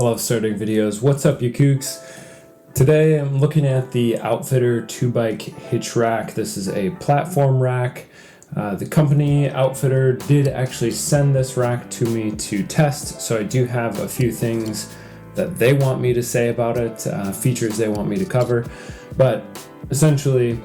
I love starting videos. What's up, you kooks? Today I'm looking at the Outfitr 2-bike hitch rack. This is a platform rack. The company Outfitr did actually send this rack to me to test, so I do have a few things that they want me to say about it, features they want me to cover. But essentially,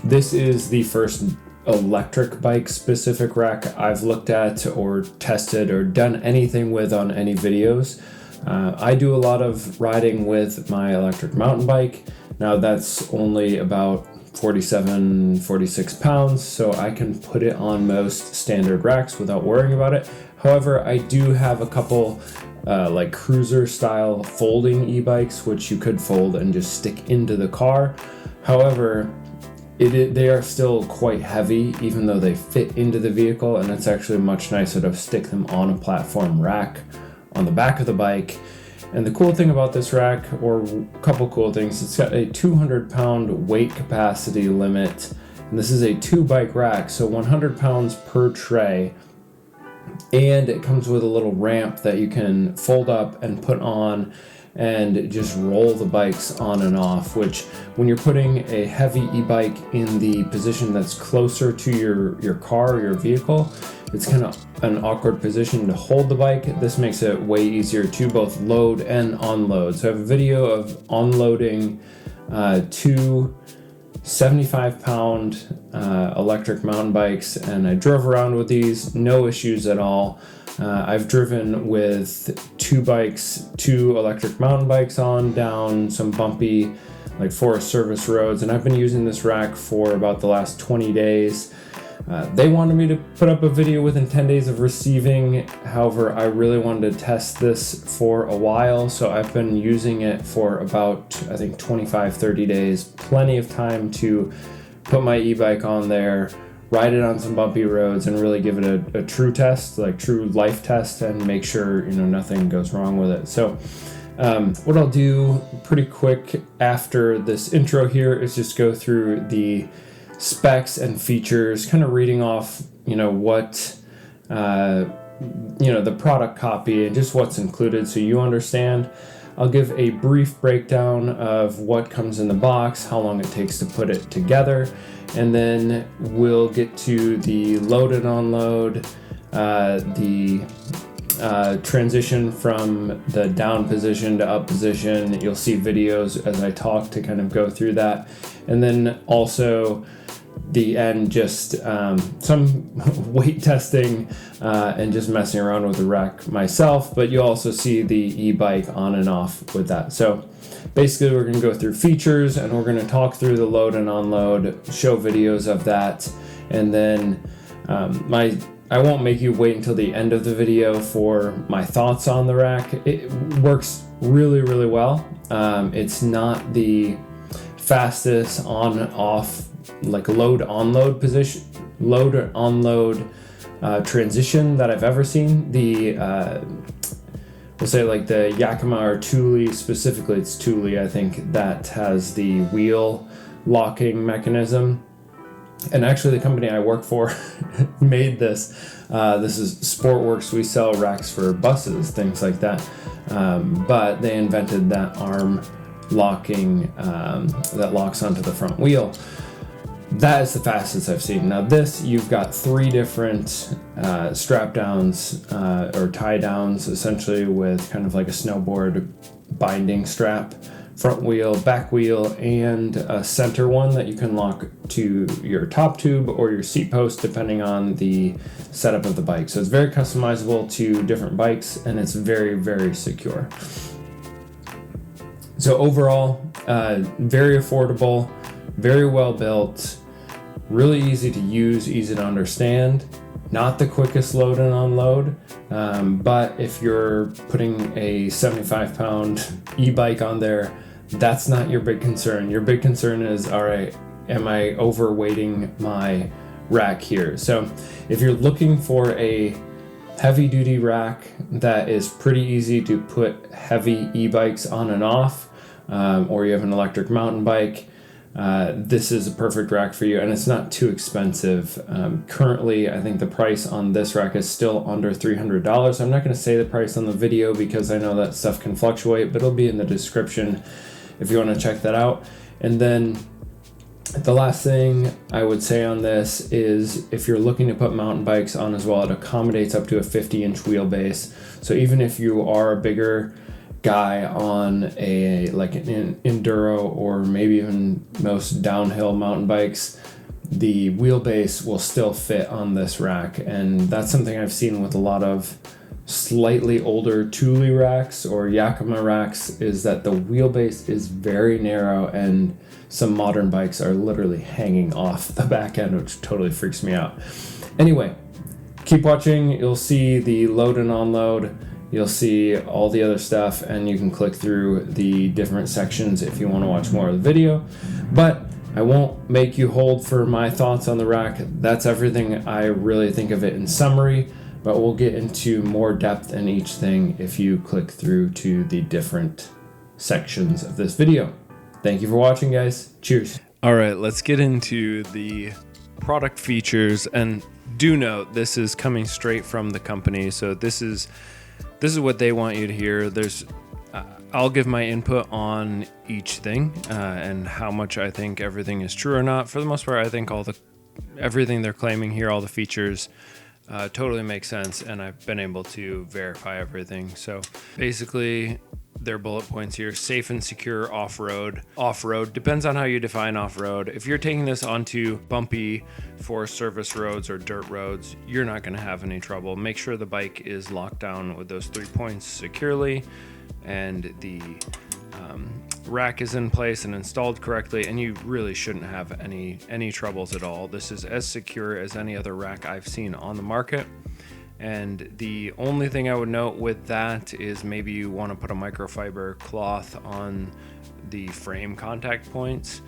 this is the first electric bike specific rack I've looked at or tested or done anything with on any videos. I do a lot of riding with my electric mountain bike. Now that's only about 46 pounds, so I can put it on most standard racks without worrying about it. However, I do have a couple like cruiser style folding e-bikes, which you could fold and just stick into the car. However, they are still quite heavy, even though they fit into the vehicle, and it's actually much nicer to stick them on a platform rack on the back of the bike. And the cool thing about this rack, or a couple cool things, it's got a 200-pound weight capacity limit, and this is a 2-bike rack, so 100 pounds per tray. And it comes with a little ramp that you can fold up and put on and just roll the bikes on and off, which when you're putting a heavy e-bike in the position that's closer to your car or your vehicle, it's kind of an awkward position to hold the bike. This makes it way easier to both load and unload. So I have a video of unloading two 75-pound electric mountain bikes, and I drove around with these, no issues at all. I've driven with two electric mountain bikes on down some bumpy like Forest Service roads, and I've been using this rack for about the last 20 days. They wanted me to put up a video within 10 days of receiving. However, I really wanted to test this for a while, so I've been using it for about, I think, 25-30 days. Plenty of time to put my e-bike on there, ride it on some bumpy roads, and really give it a true test, like true life test, and make sure nothing goes wrong with it. So what I'll do pretty quick after this intro here is just go through the specs and features, kind of reading off what the product copy and just what's included so you understand. I'll give a brief breakdown of what comes in the box, how long it takes to put it together, and then we'll get to the load and unload, the transition from the down position to up position. You'll see videos as I talk to kind of go through that, and then also the end, just some weight testing and just messing around with the rack myself, but you'll also see the e-bike on and off with that. So basically we're going to go through features, and we're going to talk through the load and unload, show videos of that, and then I won't make you wait until the end of the video for my thoughts on the rack. It works really, really well. It's not the fastest on-off, like load unload transition that I've ever seen. The we'll say like the Yakima or Thule, specifically it's Thule, I think, that has the wheel locking mechanism. And actually the company I work for made this. This is Sportworks. We sell racks for buses, things like that. But they invented that arm locking that locks onto the front wheel. That is the fastest I've seen. Now this, you've got 3 different strap downs or tie downs, essentially, with kind of like a snowboard binding strap, front wheel, back wheel, and a center one that you can lock to your top tube or your seat post depending on the setup of the bike. So it's very customizable to different bikes, and it's very, very secure. So overall, very affordable, very well built, really easy to use, easy to understand. Not the quickest load and unload, but if you're putting a 75-pound e-bike on there, that's not your big concern. Your big concern is, all right, am I overweighting my rack here? So if you're looking for a heavy-duty rack that is pretty easy to put heavy e-bikes on and off, or you have an electric mountain bike, this is a perfect rack for you, and it's not too expensive. Currently, I think the price on this rack is still under $300. I'm not going to say the price on the video because I know that stuff can fluctuate, but it'll be in the description if you want to check that out. And then the last thing I would say on this is if you're looking to put mountain bikes on as well, it accommodates up to a 50-inch wheelbase. So even if you are a bigger guy on like an enduro or maybe even most downhill mountain bikes, the wheelbase will still fit on this rack. And that's something I've seen with a lot of slightly older Thule racks or Yakima racks, is that the wheelbase is very narrow, and some modern bikes are literally hanging off the back end, which totally freaks me out. Anyway, keep watching. You'll see the load and unload. You'll see all the other stuff, and you can click through the different sections if you want to watch more of the video. But I won't make you hold for my thoughts on the rack. That's everything I really think of it in summary, but we'll get into more depth in each thing if you click through to the different sections of this video. Thank you for watching, guys. Cheers. All right, let's get into the product features, and do note this is coming straight from the company, so this is what they want you to hear. I'll give my input on each thing and how much I think everything is true or not. For the most part, I think everything they're claiming here, all the features, totally makes sense, and I've been able to verify everything. So basically, their bullet points here: safe and secure off-road. Off-road depends on how you define off-road. If you're taking this onto bumpy Forest Service roads or dirt roads, you're not going to have any trouble. Make sure the bike is locked down with those 3 points securely, and the rack is in place and installed correctly, and you really shouldn't have any troubles at all. This is as secure as any other rack I've seen on the market. And the only thing I would note with that is maybe you want to put a microfiber cloth on the frame contact points.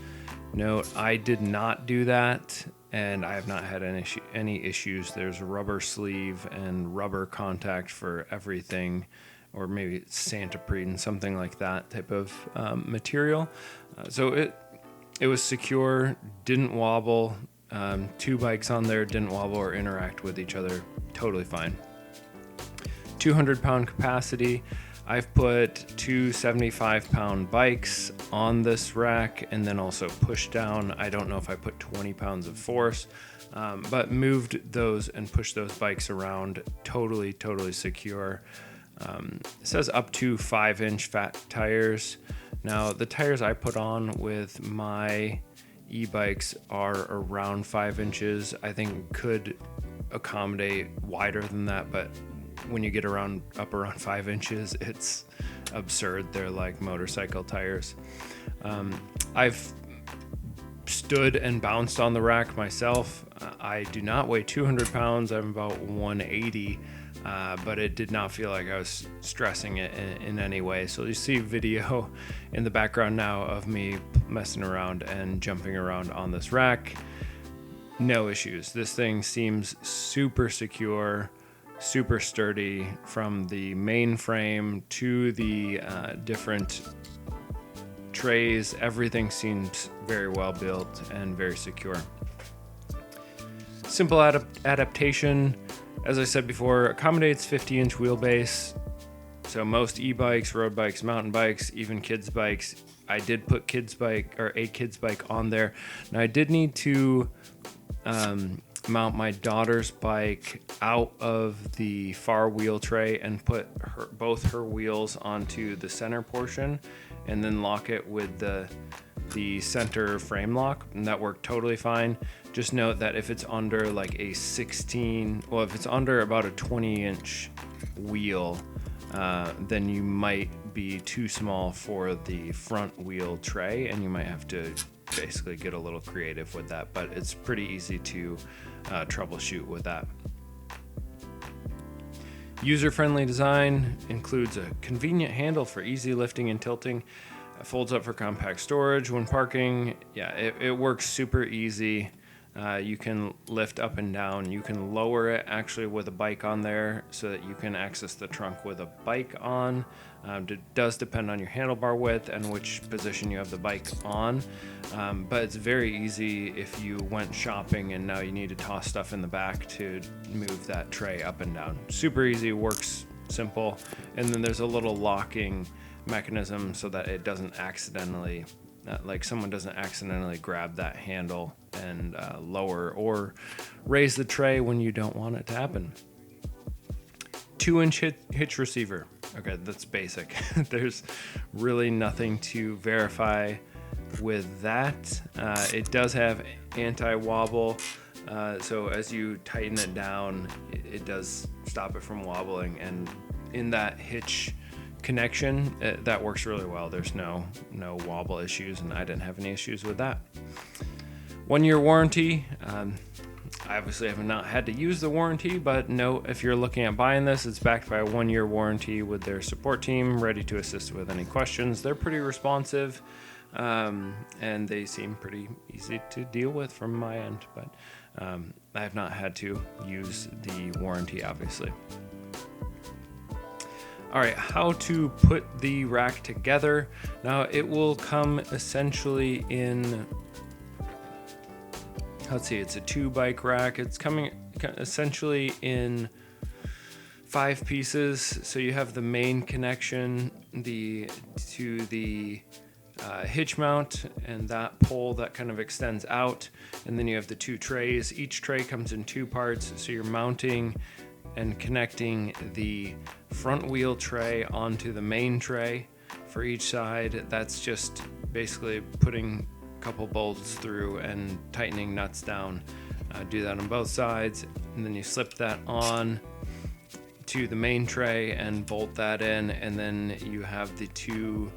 Note, I did not do that, and I have not had any issues. There's a rubber sleeve and rubber contact for everything, or maybe it's Santaprene, something like that type of material. So it was secure, didn't wobble. 2 bikes on there didn't wobble or interact with each other. Totally fine. 200-pound capacity. I've put 2 75-pound bikes on this rack and then also pushed down. I don't know if I put 20 pounds of force, but moved those and pushed those bikes around. Totally secure. It says up to 5-inch fat tires. Now, the tires I put on with my e-bikes are around 5 inches. I think could accommodate wider than that, but when you get up around 5 inches, it's absurd. They're like motorcycle tires. I've stood and bounced on the rack myself. I do not weigh 200 pounds. I'm about 180, but it did not feel like I was stressing it in any way. So you see video in the background now of me messing around and jumping around on this rack. No issues. This thing seems super secure, super sturdy, from the main frame to the different trays. Everything seems very well built and very secure. Simple adaptation, as I said before, accommodates 50-inch wheelbase. So most e-bikes, road bikes, mountain bikes, even kids bikes. I did put a kids bike on there. Now I did need to mount my daughter's bike out of the far wheel tray and put both her wheels onto the center portion, and then lock it with the center frame lock, and that worked totally fine. Just note that if it's under like a 16, well, if it's under about a 20-inch wheel, then you might be too small for the front wheel tray, and you might have to basically get a little creative with that, but it's pretty easy to troubleshoot with that. User-friendly design includes a convenient handle for easy lifting and tilting. It folds up for compact storage when parking. Yeah, it works super easy. You can lift up and down. You can lower it actually with a bike on there so that you can access the trunk with a bike on. It does depend on your handlebar width and which position you have the bike on. But it's very easy if you went shopping and now you need to toss stuff in the back to move that tray up and down. Super easy, works simple. And then there's a little locking mechanism so that it doesn't accidentally, like someone doesn't accidentally grab that handle and lower or raise the tray when you don't want it to happen. 2-inch hitch receiver. Okay, that's basic. There's really nothing to verify with that. It does have anti-wobble, so as you tighten it down, it does stop it from wobbling, and in that hitch connection, that works really well. There's no wobble issues, and I didn't have any issues with that. 1-year warranty. I obviously have not had to use the warranty, but note if you're looking at buying this, it's backed by a 1-year warranty with their support team ready to assist with any questions. They're pretty responsive, and they seem pretty easy to deal with from my end, but I have not had to use the warranty, obviously. All right, how to put the rack together. Now it will come essentially in, let's see, it's a 2-bike rack. It's coming essentially in 5 pieces. So you have the main connection to the hitch mount and that pole that kind of extends out. And then you have the 2 trays. Each tray comes in 2 parts. So you're mounting and connecting the front wheel tray onto the main tray for each side. That's just basically putting couple bolts through and tightening nuts down. Do that on both sides, and then you slip that on to the main tray and bolt that in, and then you have the 2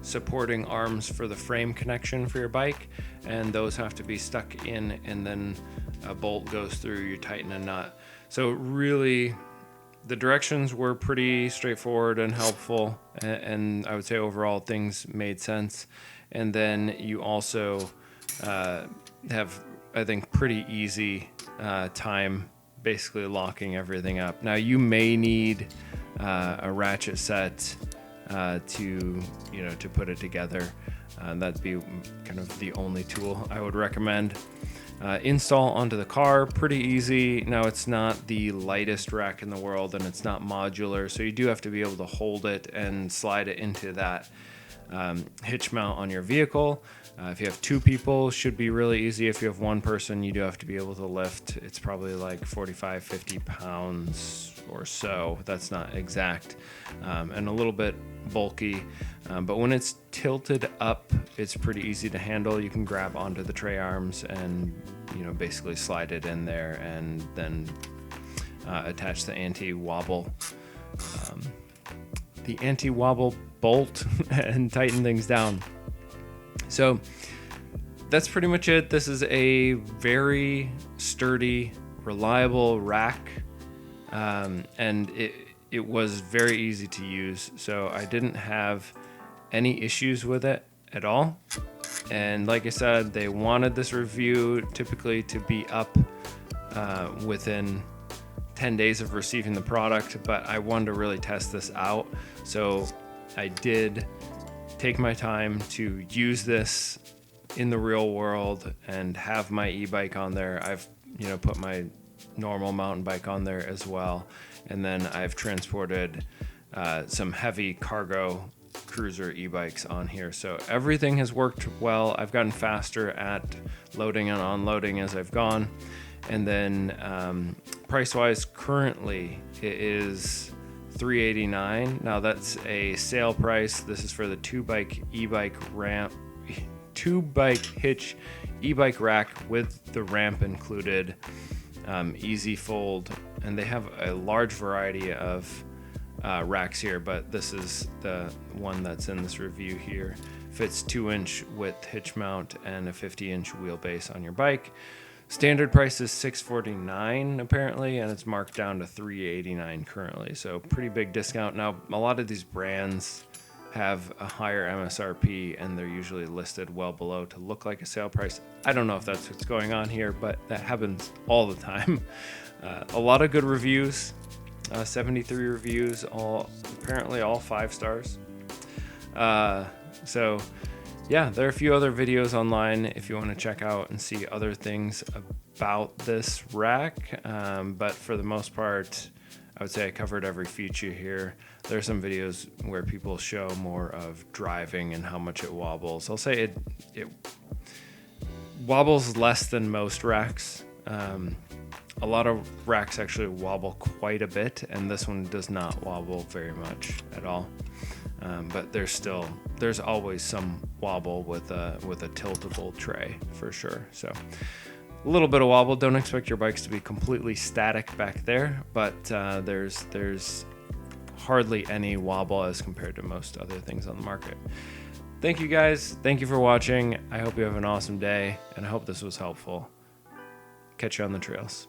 supporting arms for the frame connection for your bike, and those have to be stuck in, and then a bolt goes through, you tighten a nut. So really the directions were pretty straightforward and helpful, and I would say overall things made sense. And then you also have, I think, pretty easy time basically locking everything up. Now you may need a ratchet set to put it together. That'd be kind of the only tool I would recommend. Install onto the car, pretty easy. Now it's not the lightest rack in the world and it's not modular, so you do have to be able to hold it and slide it into that hitch mount on your vehicle. If you have 2 people, should be really easy. If you have 1 person, you do have to be able to lift. It's probably like 45, 50 pounds or so. That's not exact, and a little bit bulky. But when it's tilted up, it's pretty easy to handle. You can grab onto the tray arms and basically slide it in there, and then attach the anti-wobble bolt and tighten things down. So that's pretty much it. This is a very sturdy, reliable rack, and it was very easy to use. So I didn't have any issues with it at all. And like I said, they wanted this review typically to be up within 10 days of receiving the product, but I wanted to really test this out. So I did take my time to use this in the real world and have my e-bike on there. I've put my normal mountain bike on there as well, and then I've transported some heavy cargo cruiser e-bikes on here. So everything has worked well. I've gotten faster at loading and unloading as I've gone. And then price wise, currently it is $389. Now that's a sale price. This is for the 2-bike e-bike ramp, 2-bike hitch e-bike rack with the ramp included, easy fold, and they have a large variety of racks here, but this is the one that's in this review here. Fits 2-inch width hitch mount and a 50-inch wheelbase on your bike. Standard price is $649 apparently, and it's marked down to $389 currently, so pretty big discount. Now a lot of these brands have a higher MSRP, and they're usually listed well below to look like a sale price. I don't know if that's what's going on here, but that happens all the time. A lot of good reviews, 73 reviews, apparently all 5 stars. So yeah, there are a few other videos online if you want to check out and see other things about this rack. But for the most part, I would say I covered every feature here. There are some videos where people show more of driving and how much it wobbles. I'll say it wobbles less than most racks. A lot of racks actually wobble quite a bit, and this one does not wobble very much at all. But there's always some wobble with a tiltable tray for sure. So a little bit of wobble. Don't expect your bikes to be completely static back there, but there's hardly any wobble as compared to most other things on the market. Thank you guys. Thank you for watching. I hope you have an awesome day, and I hope this was helpful. Catch you on the trails.